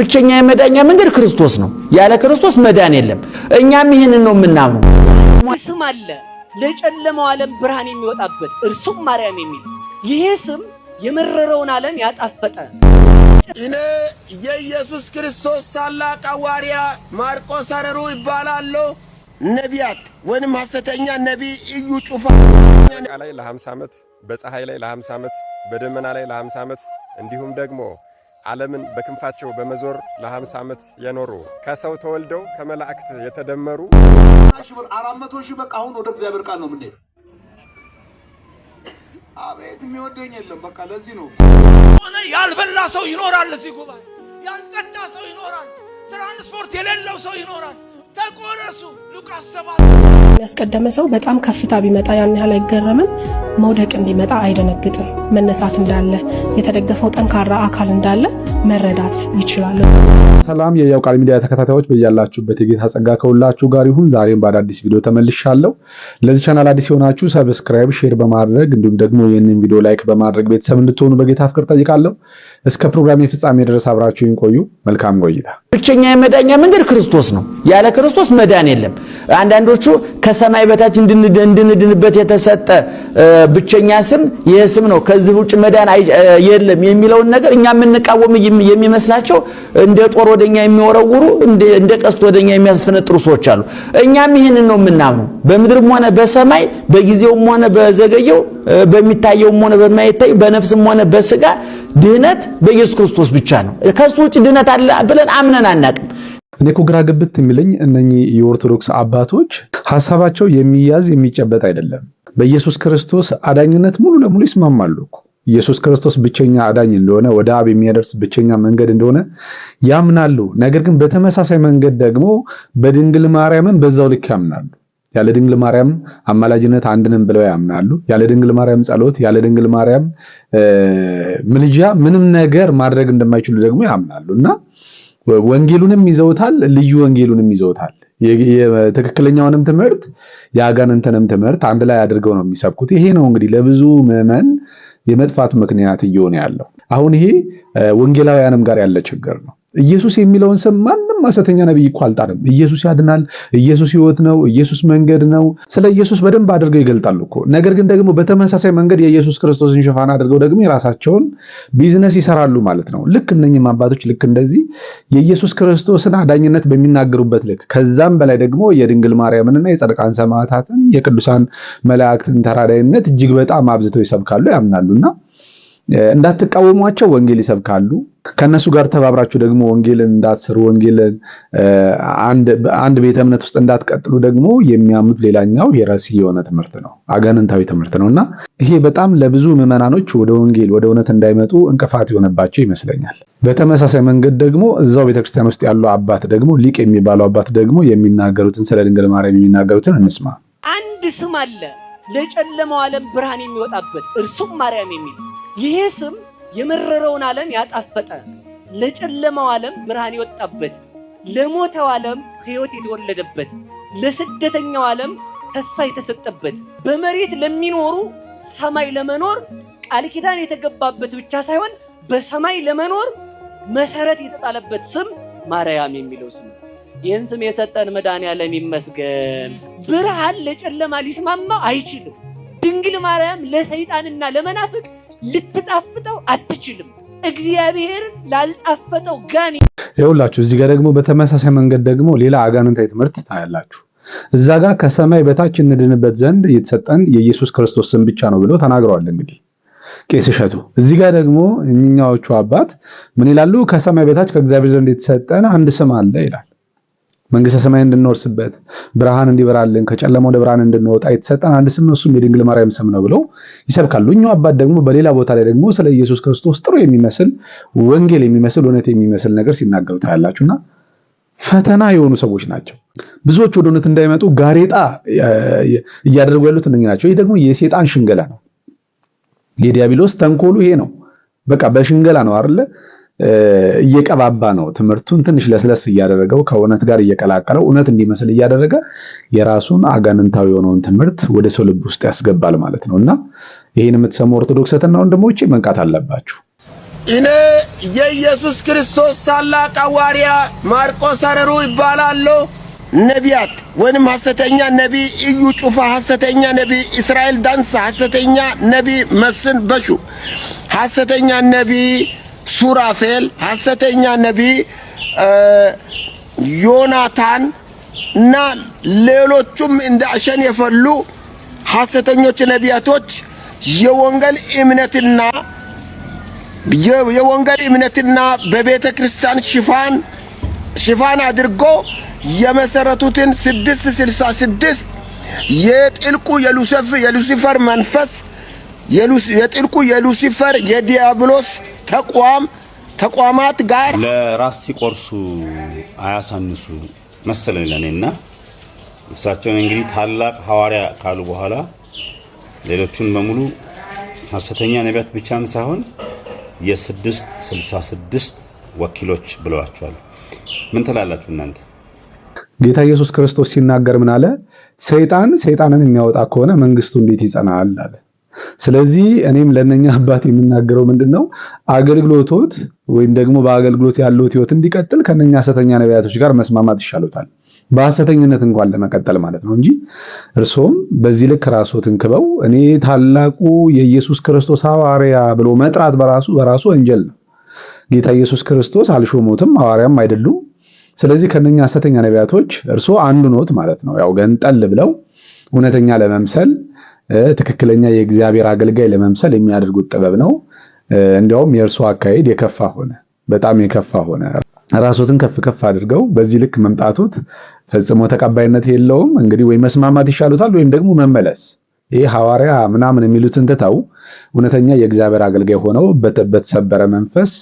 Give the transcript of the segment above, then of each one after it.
ብቸኛ የመዳኛ መንገድ ክርስቶስ ነው። ያለ ክርስቶስ መዳን የለም። እኛም ይሄንን ነው የምናምነው። ስም አለ ለጨለማው ዓለም ብርሃን የሚወጣበት እርሱም ማርያም የሚል ይሄ ስም የመረረውን ዓለም ያጣፈጠ እኔ የኢየሱስ ክርስቶስ ታላቅ ሐዋርያ ማርቆስ አረሩ ይባላለሁ። ነቢያት ወይንም ሐሰተኛ ነቢይ እዩ ጩፋ ላይ ለ50 ዓመት በፀሐይ ላይ ለ50 ዓመት በደመና ላይ ለ50 ዓመት እንዲሁም ደግሞ ዓለምን በክንፋቸው በመዞር ለ50 ዓመት የኖሩ ከሰው ተወልደው ከመላእክት የተደመሩ 400 ሺህ በቃ አሁን ወደ እግዚአብሔር ቃል ነው የምንሄደው። አቤት የሚወደኝ የለም። በቃ ለዚህ ነው ያልበላ ሰው ይኖራል፣ እዚህ ጉባኤ ያልጠጣ ሰው ይኖራል፣ ትራንስፖርት የሌለው ሰው ይኖራል። ተቆረሱ ሉቃስ 7 ያስቀደመ ሰው በጣም ከፍታ ቢመጣ ያን ያህል አይገረምም። መውደቅ እንዲመጣ አይደነግጥም። መነሳት እንዳለ የተደገፈው ጠንካራ አካል እንዳለ መረዳት ይችላል። ሰላም የያው ቃል ሚዲያ ተከታታዮች በእያላችሁበት የጌታ ጸጋ ከሁላችሁ ጋር ይሁን። ዛሬም በአዲስ ቪዲዮ ተመልሻለሁ። ለዚህ ቻናል አዲስ የሆናችሁ ሰብስክራይብ፣ ሼር በማድረግ እንዲሁም ደግሞ ይህንን ቪዲዮ ላይክ በማድረግ ቤተሰብ እንድትሆኑ በጌታ ፍቅር ጠይቃለሁ። እስከ ፕሮግራም ፍጻሜ ድረስ አብራችሁን ቆዩ። መልካም ቆይታ። ብቸኛ የመዳኛ መንገድ ክርስቶስ ነው። ያለ ክርስቶስ መዳን የለም። አንዳንዶቹ ከሰማይ በታች እንድንድንበት የተሰጠ ብቸኛ ስም ይህ ስም ነው፣ ከዚህ ውጭ መዳን የለም የሚለውን ነገር እኛ የምንቃወም የሚመስላቸው እንደ ጦር ወደኛ የሚወረውሩ እንደ ቀስት ወደኛ የሚያስፈነጥሩ ሰዎች አሉ። እኛም ይሄንን ነው የምናምነው። በምድርም ሆነ በሰማይ በጊዜውም ሆነ በዘገየው በሚታየውም ሆነ በማይታየው በነፍስም ሆነ በስጋ ድህነት በኢየሱስ ክርስቶስ ብቻ ነው። ከሱ ውጭ ድህነት አለ ብለን አምነን አናቅም። እኔ እኮ ግራ ግብት የሚለኝ እነኚህ የኦርቶዶክስ አባቶች ሐሳባቸው የሚያዝ የሚጨበጥ አይደለም። በኢየሱስ ክርስቶስ አዳኝነት ሙሉ ለሙሉ ይስማማሉ እኮ። ኢየሱስ ክርስቶስ ብቸኛ አዳኝ እንደሆነ ወደ አብ የሚያደርስ ብቸኛ መንገድ እንደሆነ ያምናሉ። ነገር ግን በተመሳሳይ መንገድ ደግሞ በድንግል ማርያምን በዛው ልክ ያምናሉ። ያለ ድንግል ማርያም አማላጅነት አንድንም ብለው ያምናሉ። ያለ ድንግል ማርያም ጸሎት፣ ያለ ድንግል ማርያም ምልጃ ምንም ነገር ማድረግ እንደማይችሉ ደግሞ ያምናሉና ወንጌሉንም ይዘውታል፣ ልዩ ወንጌሉንም ይዘውታል። የትክክለኛውንም ትምህርት የአጋንንተንም ትምህርት አንድ ላይ አድርገው ነው የሚሰብኩት። ይሄ ነው እንግዲህ ለብዙ ምዕመን የመጥፋት ምክንያት እየሆነ ያለው። አሁን ይሄ ወንጌላውያንም ጋር ያለ ችግር ነው። ኢየሱስ የሚለውን ስም ማንም ሐሰተኛ ነብይ እኮ አልጣለም። ኢየሱስ ያድናል፣ ኢየሱስ ሕይወት ነው፣ ኢየሱስ መንገድ ነው። ስለ ኢየሱስ በደንብ አድርገው ይገልጣሉ እኮ። ነገር ግን ደግሞ በተመሳሳይ መንገድ የኢየሱስ ክርስቶስን ሽፋን አድርገው ደግሞ የራሳቸውን ቢዝነስ ይሰራሉ ማለት ነው። ልክ እነኚህም አባቶች ልክ እንደዚህ የኢየሱስ ክርስቶስን አዳኝነት በሚናገሩበት ልክ ከዛም በላይ ደግሞ የድንግል ማርያምንና የጻድቃን ሰማዕታትን የቅዱሳን መላእክትን ተራዳይነት እጅግ በጣም አብዝተው ይሰብካሉ፣ ያምናሉና እንዳትቃወሟቸው ወንጌል ይሰብካሉ። ከነሱ ጋር ተባብራችሁ ደግሞ ወንጌልን እንዳትሰሩ፣ ወንጌልን አንድ ቤተ እምነት ውስጥ እንዳትቀጥሉ ደግሞ የሚያምኑት ሌላኛው የራሲ የሆነ ትምህርት ነው፣ አጋንንታዊ ትምህርት ነውና ይሄ በጣም ለብዙ ምዕመናኖች ወደ ወንጌል ወደ እውነት እንዳይመጡ እንቅፋት የሆነባቸው ይመስለኛል። በተመሳሳይ መንገድ ደግሞ እዛው ቤተክርስቲያን ውስጥ ያለው አባት ደግሞ ሊቅ የሚባለው አባት ደግሞ የሚናገሩትን ስለ ድንግል ማርያም የሚናገሩትን እንስማ። አንድ ስም አለ ለጨለማው ዓለም ብርሃን የሚወጣበት እርሱም ማርያም የሚል ይሄ ስም የመረረውን ዓለም ያጣፈጠ፣ ለጨለማው ዓለም ብርሃን የወጣበት፣ ለሞተው ዓለም ሕይወት የተወለደበት፣ ለስደተኛው ዓለም ተስፋ የተሰጠበት፣ በመሬት ለሚኖሩ ሰማይ ለመኖር ቃል ኪዳን የተገባበት ብቻ ሳይሆን በሰማይ ለመኖር መሰረት የተጣለበት ስም ማርያም የሚለው ስም። ይህን ስም የሰጠን መድኃኔዓለም ይመስገን። ብርሃን ለጨለማ ሊስማማ አይችልም። ድንግል ማርያም ለሰይጣንና ለመናፍቅ ልትጣፍጠው አትችልም። እግዚአብሔር ላልጣፈጠው ጋን ይኸውላችሁ። እዚህ ጋር ደግሞ በተመሳሳይ መንገድ ደግሞ ሌላ አጋንንታዊ ትምህርት ታያላችሁ። እዛ ጋር ከሰማይ በታች እንድንበት ዘንድ የተሰጠን የኢየሱስ ክርስቶስ ስም ብቻ ነው ብለው ተናግረዋል። እንግዲህ ቄስ እሸቱ እዚህ ጋር ደግሞ እኛዎቹ አባት ምን ይላሉ? ከሰማይ በታች ከእግዚአብሔር ዘንድ የተሰጠን አንድ ስም አለ ይላል። መንግስተ ሰማይ እንድንወርስበት ብርሃን እንዲበራልን ከጨለማ ወደ ብርሃን እንድንወጣ የተሰጠን አንድ ስም ነው፣ እሱም የድንግል ማርያም ስም ነው ብለው ይሰብካሉ። እኛው አባት ደግሞ በሌላ ቦታ ላይ ደግሞ ስለ ኢየሱስ ክርስቶስ ጥሩ የሚመስል ወንጌል የሚመስል እውነት የሚመስል ነገር ሲናገሩ ታያላችሁና ፈተና የሆኑ ሰዎች ናቸው። ብዙዎች ወደ እውነት እንዳይመጡ ጋሬጣ እያደረጉ ያሉት እነኚህ ናቸው። ይህ ደግሞ የሴጣን ሽንገላ ነው። የዲያብሎስ ተንኮሉ ይሄ ነው። በቃ በሽንገላ ነው አይደለ? እየቀባባ ነው ትምህርቱን ትንሽ ለስለስ እያደረገው ከእውነት ጋር እየቀላቀለው እውነት እንዲመስል እያደረገ የራሱን አጋንንታዊ የሆነውን ትምህርት ወደ ሰው ልብ ውስጥ ያስገባል ማለት ነውና ይሄን የምትሰሙ ኦርቶዶክሳውያን ወንድሞቼ መንቃት አለባችሁ። እኔ የኢየሱስ ክርስቶስ ታላቅ ሐዋርያ ማርቆስ አረሩ ይባላለሁ። ነቢያት ወይም ሐሰተኛ ነቢይ እዩ ጩፋ፣ ሐሰተኛ ነቢይ እስራኤል ዳንሳ፣ ሐሰተኛ ነቢይ መስን በሹ፣ ሐሰተኛ ነቢይ ሱራፌል፣ ሐሰተኛ ነቢይ ዮናታን እና ሌሎቹም እንደ አሸን የፈሉ ሐሰተኞች ነቢያቶች የወንጌል እምነትና በቤተ ክርስቲያን ሽፋን አድርጎ የመሰረቱትን 666 የሉሲፈር መንፈስ የጥልቁ የሉሲፈር የዲያብሎስ ተቋማት ጋር ለራስ ሲቆርሱ አያሳንሱ መሰለኝ ለኔና እሳቸውን እንግዲህ ታላቅ ሐዋርያ ካሉ በኋላ ሌሎቹን በሙሉ ሐሰተኛ ነቢያት ብቻም ሳይሆን የ666 ወኪሎች ብለዋቸዋል። ምን ትላላችሁ እናንተ? ጌታ ኢየሱስ ክርስቶስ ሲናገር ምን አለ? ሰይጣንን የሚያወጣ ከሆነ መንግስቱ እንዴት ይጸናል አለ። ስለዚህ እኔም ለነኛ አባት የምናገረው ምንድነው አገልግሎቶት ወይም ደግሞ በአገልግሎት ያለው ህይወት እንዲቀጥል ከነኛ ሐሰተኛ ነቢያቶች ጋር መስማማት ይሻሉታል። በሐሰተኝነት እንኳን ለመቀጠል ማለት ነው እንጂ እርሶም በዚህ ልክ ራስዎትን ክበው እኔ ታላቁ የኢየሱስ ክርስቶስ ሐዋርያ ብሎ መጥራት በራሱ ወንጀል ነው። ጌታ ኢየሱስ ክርስቶስ አልሾሞትም፣ ሐዋርያም አይደሉም። ስለዚህ ከነኛ ሐሰተኛ ነቢያቶች እርሶ አንዱ ኖት ማለት ነው። ያው ገንጠል ብለው እውነተኛ ለመምሰል ትክክለኛ የእግዚአብሔር አገልጋይ ለመምሰል የሚያደርጉት ጥበብ ነው። እንዲያውም የእርሶ አካሄድ የከፋ ሆነ፣ በጣም የከፋ ሆነ። ራስዎትን ከፍ አድርገው በዚህ ልክ መምጣቱት ፈጽሞ ተቀባይነት የለውም። እንግዲህ ወይ መስማማት ይሻሉታል ወይም ደግሞ መመለስ። ይሄ ሐዋርያ ምናምን የሚሉትን ትተው እውነተኛ የእግዚአብሔር አገልጋይ ሆነው በተሰበረ መንፈስ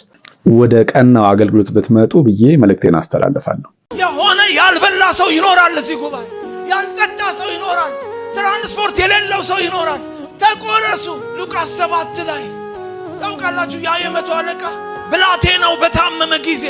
ወደ ቀናው አገልግሎት ብትመጡ ብዬ መልእክቴን አስተላልፋለሁ። የሆነ ያልበላ ሰው ይኖራል፣ እዚህ ጉባኤ ያልጠጣ ሰው ይኖራል፣ ትራንስፖርት የሌለው ሰው ይኖራል። ተቆረሱ። ሉቃስ 7 ላይ ታውቃላችሁ፣ ያ የመቶ አለቃ ብላቴናው በታመመ ጊዜ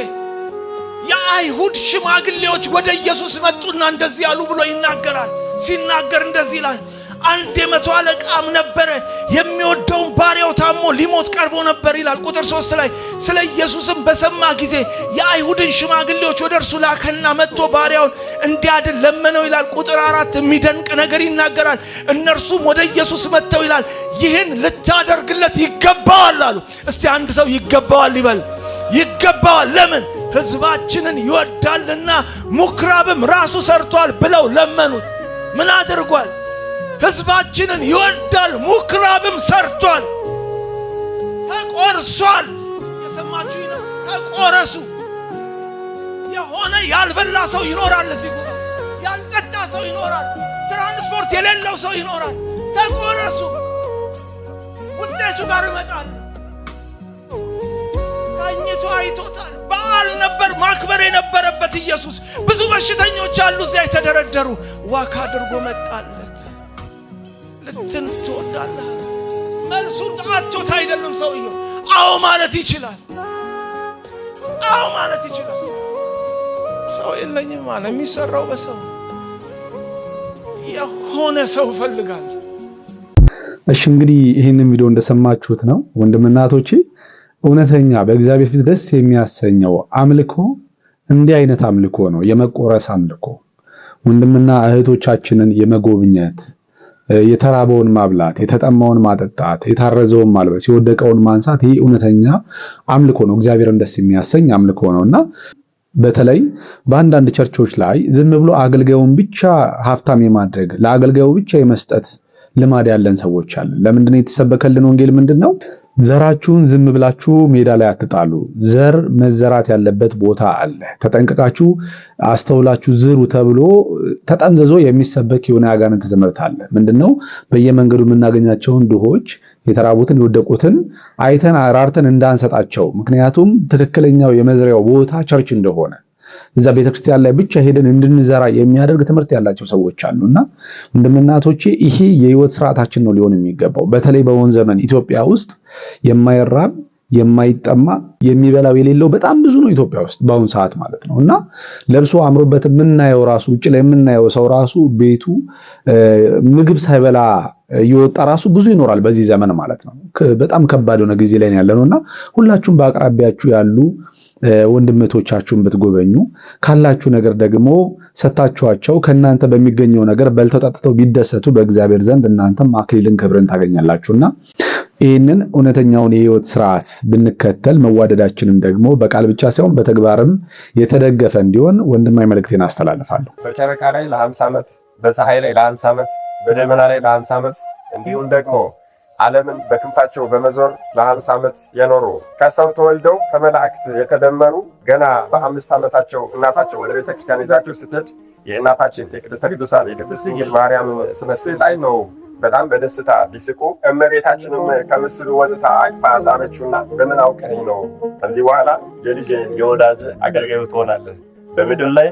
የአይሁድ ሽማግሌዎች ወደ ኢየሱስ መጡና እንደዚህ ያሉ ብሎ ይናገራል። ሲናገር እንደዚህ ይላል፣ አንድ የመቶ አለቃም ነበረ፣ የሚወደውን ባሪያው ታሞ ሊሞት ቀርቦ ነበር ይላል። ቁጥር 3 ላይ ስለ ኢየሱስም በሰማ ጊዜ የአይሁድን ሽማግሌዎች ወደ እርሱ ላከና መጥቶ ባሪያውን እንዲያድን ለመነው ይላል። ቁጥር 4 የሚደንቅ ነገር ይናገራል። እነርሱም ወደ ኢየሱስ መጥተው ይላል ይህን ልታደርግለት ይገባዋል አሉ። እስቲ አንድ ሰው ይገባዋል ይበል። ይገባዋል። ለምን? ሕዝባችንን ይወዳልና ምኵራብም ራሱ ሰርቷል ብለው ለመኑት። ምን አድርጓል? ሕዝባችንን ይወዳል፣ ምኵራብም ሰርቷል፣ ተቆርሷል። የሰማችሁ ነው። ተቆረሱ። የሆነ ያልበላ ሰው ይኖራል፣ እዚህ ጉባኤ ያልጠጣ ሰው ይኖራል፣ ትራንስፖርት የሌለው ሰው ይኖራል። ተቆረሱ። ውጤቱ ጋር ይመጣል። ተኝቶ አይቶታል። በዓል ነበር ማክበር የነበረበት ኢየሱስ። ብዙ በሽተኞች አሉ እዚያ የተደረደሩ። ዋካ አድርጎ መጣለት። ልትን ትወዳለህ? መልሱን አጥቶት አይደለም ሰውየው። አዎ ማለት ይችላል። አዎ ማለት ይችላል። ሰው የለኝም ማለት የሚሰራው በሰው የሆነ ሰው ፈልጋል። እሺ እንግዲህ ይህንን ቪዲዮ እንደሰማችሁት ነው ወንድምና እህቶቼ፣ እውነተኛ በእግዚአብሔር ፊት ደስ የሚያሰኘው አምልኮ እንዲህ አይነት አምልኮ ነው፣ የመቆረስ አምልኮ። ወንድምና እህቶቻችንን የመጎብኘት፣ የተራበውን ማብላት፣ የተጠማውን ማጠጣት፣ የታረዘውን ማልበስ፣ የወደቀውን ማንሳት፣ ይህ እውነተኛ አምልኮ ነው፣ እግዚአብሔርን ደስ የሚያሰኝ አምልኮ ነውና በተለይ በአንዳንድ ቸርቾች ላይ ዝም ብሎ አገልጋዩን ብቻ ሀብታም የማድረግ ለአገልጋዩ ብቻ የመስጠት ልማድ ያለን ሰዎች አለን። ለምንድነው የተሰበከልን ወንጌል ምንድነው? ዘራችሁን ዝም ብላችሁ ሜዳ ላይ አትጣሉ። ዘር መዘራት ያለበት ቦታ አለ። ተጠንቀቃችሁ አስተውላችሁ ዝሩ ተብሎ ተጠንዘዞ የሚሰበክ የሆነ ያጋንንት ትምህርት አለ። ምንድነው? በየመንገዱ የምናገኛቸውን ድሆች፣ የተራቡትን፣ የወደቁትን አይተን አራርተን እንዳንሰጣቸው። ምክንያቱም ትክክለኛው የመዝሪያው ቦታ ቸርች እንደሆነ እዛ ቤተክርስቲያን ላይ ብቻ ሄደን እንድንዘራ የሚያደርግ ትምህርት ያላቸው ሰዎች አሉና ወንድምናቶቼ ይሄ የህይወት ስርዓታችን ነው ሊሆን የሚገባው። በተለይ በአሁን ዘመን ኢትዮጵያ ውስጥ የማይራብ የማይጠማ የሚበላው የሌለው በጣም ብዙ ነው ኢትዮጵያ ውስጥ በአሁን ሰዓት ማለት ነውና ለብሶ አምሮበት የምናየው ራሱ ውጭ ላይ የምናየው ሰው ራሱ ቤቱ ምግብ ሳይበላ እየወጣ ራሱ ብዙ ይኖራል በዚህ ዘመን ማለት ነው። በጣም ከባድ የሆነ ጊዜ ላይ ያለነውና ሁላችሁም በአቅራቢያችሁ ያሉ ወንድምቶቻችሁን ብትጎበኙ ካላችሁ ነገር ደግሞ ሰጣችኋቸው ከናንተ በሚገኘው ነገር በልተው ጠጥተው ቢደሰቱ በእግዚአብሔር ዘንድ እናንተም አክሊልን ክብርን ታገኛላችሁና ይህንን እውነተኛውን የህይወት ስርዓት ብንከተል መዋደዳችንም ደግሞ በቃል ብቻ ሳይሆን በተግባርም የተደገፈ እንዲሆን ወንድማዊ መልእክቴን አስተላልፋለሁ። በጨረቃ ላይ ለ50 ዓመት፣ በፀሐይ ላይ ለ50 ዓመት፣ በደመና ላይ ለ50 ዓመት እንዲሁም ደግሞ ዓለምን በክንፋቸው በመዞር ለ50 ዓመት የኖሩ ከሰው ተወልደው ከመላእክት የተደመሩ ገና በ5 ዓመታቸው እናታቸው ወደ ቤተ ክርስቲያን ይዛቸው ስትሄድ የእናታችን የቅድስተ ቅዱሳን የቅድስት ድንግል ማርያም ስመ ስዕል ነው በጣም በደስታ ቢስቁ እመቤታችንም ከምስሉ ወጥታ አቅፋ ሳመችውና በምን አውቀኝ ነው ከዚህ በኋላ የልጅ የወዳጅ አገልጋዩ ትሆናለህ፣ በምድር ላይ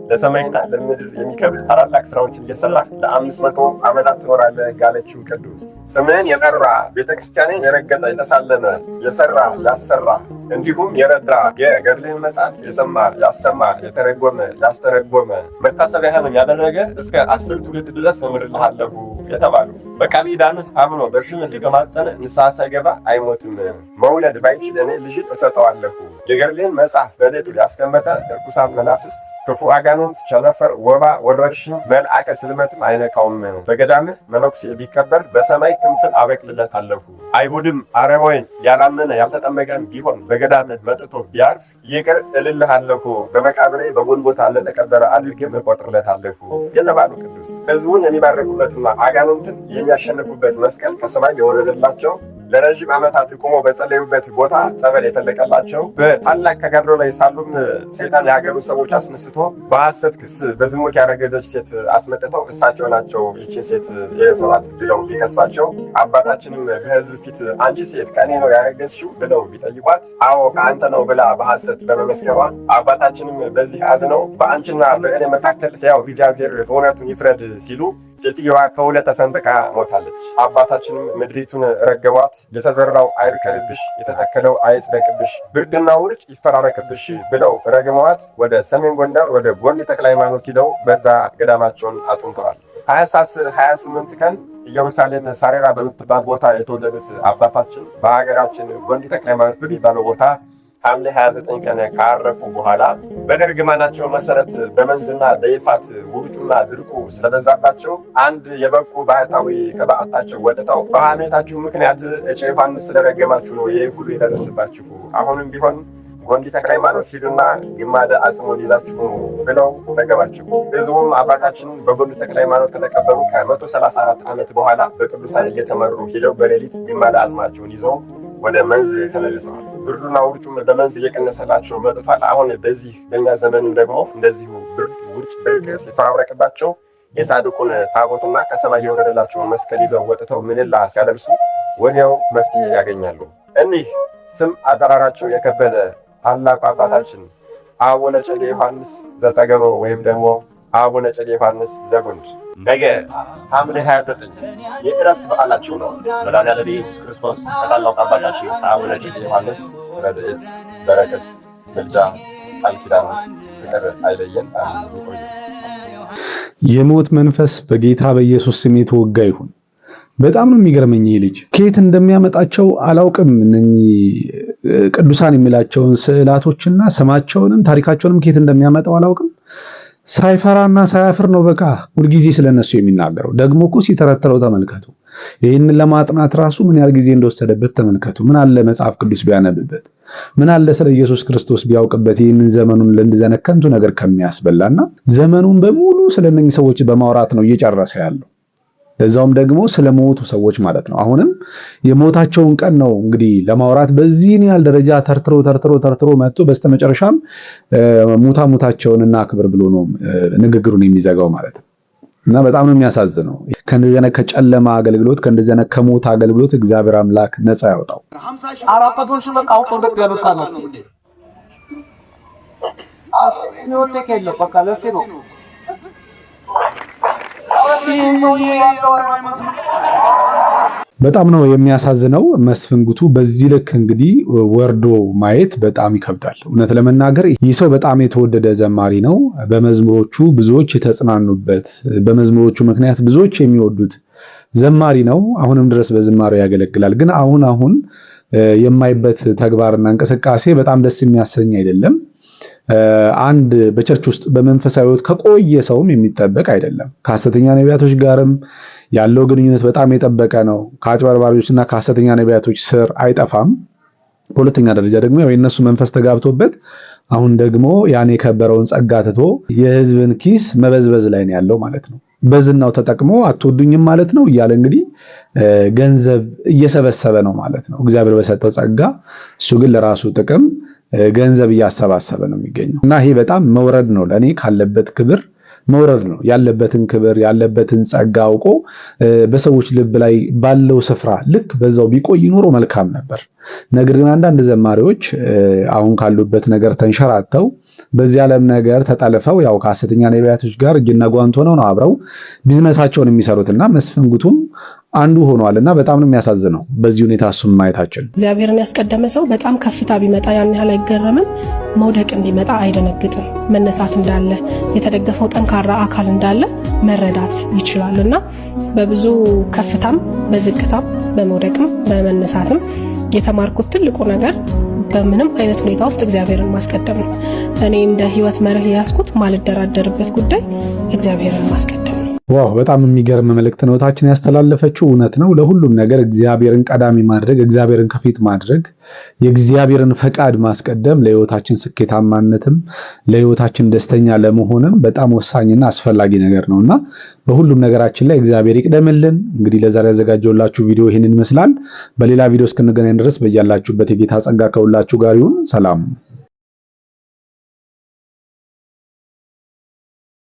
ለሰማይና ለምድር የሚከብድ ታላላቅ ስራዎችን እየሰራህ ለ500 ዓመታት ትኖራለህ ጋለችው ቅዱስ። ስምህን የጠራ ቤተክርስቲያንን የረገጠ የተሳለመ የሰራ ያሰራ እንዲሁም የረዳ የገድልህን መጽሐፍ የሰማ ያሰማ የተረጎመ ያስተረጎመ መታሰቢያህንም ያደረገ እስከ 10 ትውልድ ድረስ እምርልሃለሁ የተባሉ በቃል ኪዳንህ አምኖ በሹመት የተማጸነ ንስሐ ሳይገባ አይሞትም። መውለድ ባይችል እኔ ልጅ እሰጠዋለሁ። የገድልህን መጽሐፍ በቤቱ ያስቀመጠ ርኩሳን መናፍስት፣ ክፉ አጋንንት፣ ቸነፈር፣ ወባ፣ ወረርሽኝ፣ መልአከ ጽልመትም አይነካውም። በገዳምህ መነኩሴ ቢቀበር በሰማይ ክንፍን አበቅልለታለሁ። አይሁድም አረማዊን ያላመነ ያልተጠመቀም ቢሆን በገዳምህ መጥቶ ቢያርፍ ይቅር እልልሃለሁ፣ በመቃብሬ በጎልጎታ ለተቀበረ አድርጌ እቆጥርለታለሁ የተባሉ ቅዱስ ሕዝቡን የሚባረኩበትና አጋንንትን የሚያሸንፉበት መስቀል ከሰማይ የወረደላቸው ለረጅም ዓመታት ቆሞ በጸለዩበት ቦታ ጸበል የተለቀላቸው በታላቅ ተጋድሎ ላይ ሳሉም ሰይጣን የሀገሩ ሰዎች አስነስቶ በሐሰት ክስ በዝሙት ያረገዘች ሴት አስመጥተው እሳቸው ናቸው ይህችን ሴት የሰራት ብለው ቢከሷቸው አባታችንም በሕዝብ ፊት አንቺ ሴት ከእኔ ነው ያረገዝሽው ብለው ቢጠይቋት አዎ ከአንተ ነው ብላ በሐሰት በመመስከሯ አባታችንም በዚህ አዝነው በአንቺና በእኔ መካከል ያው እግዚአብሔር እውነቱን ይፍረድ ሲሉ ሴትዮዋ ከሁለት ተሰንጥቃ ሞታለች። አባታችንም ምድሪቱን ረገሟት። የተዘራው አይርከልብሽ፣ የተተከለው አይጽደቅብሽ፣ ብርድና ውርጭ ይፈራረቅብሽ ብለው ረግመዋት ወደ ሰሜን ጎንደር ወደ ጎንዲ ተክለ ሃይማኖት ሂደው በዛ ገዳማቸውን አጥንተዋል። ታኅሳስ 28 ቀን ኢየሩሳሌም ሳሬራ በምትባል ቦታ የተወለዱት አባታችን በሀገራችን ጎንዲ ተክለ ሃይማኖት በሚባለው ቦታ ሐምሌ 29 ቀን ካረፉ በኋላ በእርግማናቸው መሰረት በመንዝና በይፋት ውርጩና ድርቁ ስለበዛባቸው አንድ የበቁ ባህታዊ ከበዓታቸው ወጥተው በሐሜታችሁ ምክንያት እጨ ዮሐንስ ስለረገማችሁ ነው ይህ ሁሉ ይደርስባችሁ፣ አሁንም ቢሆን ጎንዲ ተክለ ሃይማኖት ሂዱና ግማደ አጽሞ ይዛችሁ ብለው ረገማቸው። ሕዝቡም አባታችንን በጎንዲ ተክለ ሃይማኖት ከተቀበሉ ከ134 ዓመት በኋላ በቅዱሳን እየተመሩ ሂደው በሌሊት ግማደ አጽማቸውን ይዘው ወደ መንዝ ተመልሰዋል። ብርዱና ውርጩም በመንዝ እየቀነሰላቸው መጥቷል። አሁን በዚህ በእኛ ዘመንም ደግሞ እንደዚሁ ብርድ ውርጭ ድርቅ ሲፈራረቅባቸው የጻድቁን ታቦትና ከሰማይ የወረደላቸውን መስቀል ይዘው ወጥተው ምንላ ሲያለብሱ ወዲያው መፍትሄ ያገኛሉ። እኒህ ስም አጠራራቸው የከበደ ታላቁ አባታችን አቡነ እጨጌ ዮሐንስ ዘጠገሮ ወይም ደግሞ አቡነ እጨጌ ዮሐንስ ዘጉንድ ነገ ሐምሌ 29 የዕረፍት በዓላቸው ነው። መድኃኔዓለም ኢየሱስ ክርስቶስ ከታላቁ አባታችን ከአቡነ እጨጌ ዮሐንስ ረድኤት፣ በረከት፣ ምልጃ፣ ቃል ኪዳን፣ ፍቅር አይለየን። ይቆዩ። የሞት መንፈስ በጌታ በኢየሱስ ስም የተወጋ ይሁን። በጣም ነው የሚገርመኝ ይህ ልጅ ከየት እንደሚያመጣቸው አላውቅም። እነኚህ ቅዱሳን የሚላቸውን ስዕላቶችና ስማቸውንም ታሪካቸውንም ከየት እንደሚያመጣው አላውቅም። ሳይፈራና ሳያፍር ነው በቃ ሁልጊዜ ስለነሱ የሚናገረው። ደግሞ እኮ ሲተረተረው ተመልከቱ። ይህንን ለማጥናት ራሱ ምን ያህል ጊዜ እንደወሰደበት ተመልከቱ። ምን አለ መጽሐፍ ቅዱስ ቢያነብበት፣ ምን አለ ስለ ኢየሱስ ክርስቶስ ቢያውቅበት፣ ይህንን ዘመኑን ለእንደዘነ ከንቱ ነገር ከሚያስበላና ዘመኑን በሙሉ ስለነኚህ ሰዎች በማውራት ነው እየጨረሰ ያለው። ለዛውም ደግሞ ስለሞቱ ሰዎች ማለት ነው። አሁንም የሞታቸውን ቀን ነው እንግዲህ ለማውራት በዚህን ያህል ደረጃ ተርትሮ መጥቶ በስተመጨረሻም ሙታቸውንና ክብር ብሎ ነው ንግግሩን የሚዘጋው ማለት ነው። እና በጣም ነው የሚያሳዝነው። ከእንደዚህ አይነት ከጨለማ አገልግሎት ከእንደዚህ አይነት ከሞት አገልግሎት እግዚአብሔር አምላክ ነፃ ያወጣው። አራቀቶሽ በቃ አውቆ ደግ ያበቃ ነው ነው ተከለ በቃ ለሴ ነው በጣም ነው የሚያሳዝነው። መስፍን ጉቱ በዚህ ልክ እንግዲህ ወርዶ ማየት በጣም ይከብዳል። እውነት ለመናገር ይህ ሰው በጣም የተወደደ ዘማሪ ነው። በመዝሙሮቹ ብዙዎች የተጽናኑበት፣ በመዝሙሮቹ ምክንያት ብዙዎች የሚወዱት ዘማሪ ነው። አሁንም ድረስ በዝማሬው ያገለግላል። ግን አሁን የማይበት ተግባርና እንቅስቃሴ በጣም ደስ የሚያሰኝ አይደለም። አንድ በቸርች ውስጥ በመንፈሳዊ ሕይወት ከቆየ ሰውም የሚጠበቅ አይደለም። ከሐሰተኛ ነቢያቶች ጋርም ያለው ግንኙነት በጣም የጠበቀ ነው። ከአጭበርባሪዎችና ከሐሰተኛ ነቢያቶች ስር አይጠፋም። በሁለተኛ ደረጃ ደግሞ የእነሱ መንፈስ ተጋብቶበት አሁን ደግሞ ያን የከበረውን ጸጋ ትቶ የሕዝብን ኪስ መበዝበዝ ላይ ነው ያለው ማለት ነው። በዝናው ተጠቅሞ አትወዱኝም ማለት ነው እያለ እንግዲህ ገንዘብ እየሰበሰበ ነው ማለት ነው። እግዚአብሔር በሰጠው ጸጋ እሱ ግን ለራሱ ጥቅም ገንዘብ እያሰባሰበ ነው የሚገኘው እና ይሄ በጣም መውረድ ነው። ለእኔ ካለበት ክብር መውረድ ነው። ያለበትን ክብር ያለበትን ጸጋ አውቆ በሰዎች ልብ ላይ ባለው ስፍራ ልክ በዛው ቢቆይ ኖሮ መልካም ነበር። ነገር ግን አንዳንድ ዘማሪዎች አሁን ካሉበት ነገር ተንሸራተው በዚህ ዓለም ነገር ተጠልፈው ያው ከሐሰተኛ ነቢያቶች ጋር እጅና ጓንት ሆነው ነው አብረው ቢዝነሳቸውን የሚሰሩትና መስፍንጉቱም አንዱ ሆኗልና በጣም ነው የሚያሳዝነው በዚህ ሁኔታ እሱም ማየታችን። እግዚአብሔርን ያስቀደመ ሰው በጣም ከፍታ ቢመጣ ያን ያህል አይገረምም። መውደቅ እንዲመጣ አይደነግጥም። መነሳት እንዳለ የተደገፈው ጠንካራ አካል እንዳለ መረዳት ይችላልና በብዙ ከፍታም በዝቅታም በመውደቅም በመነሳትም የተማርኩት ትልቁ ነገር በምንም አይነት ሁኔታ ውስጥ እግዚአብሔርን ማስቀደም ነው። እኔ እንደ ህይወት መርህ ያስኩት ማልደራደርበት ጉዳይ እግዚአብሔርን ማስቀደም ነው። ዋው በጣም የሚገርም መልእክት ነው ታችን ያስተላለፈችው። እውነት ነው። ለሁሉም ነገር እግዚአብሔርን ቀዳሚ ማድረግ፣ እግዚአብሔርን ከፊት ማድረግ፣ የእግዚአብሔርን ፈቃድ ማስቀደም ለህይወታችን ስኬታማነትም ለህይወታችን ደስተኛ ለመሆንም በጣም ወሳኝና አስፈላጊ ነገር ነውና በሁሉም ነገራችን ላይ እግዚአብሔር ይቅደምልን። እንግዲህ ለዛሬ ያዘጋጀውላችሁ ቪዲዮ ይህንን ይመስላል። በሌላ ቪዲዮ እስክንገናኝ ድረስ በያላችሁበት የጌታ ጸጋ ከሁላችሁ ጋር ይሁን። ሰላም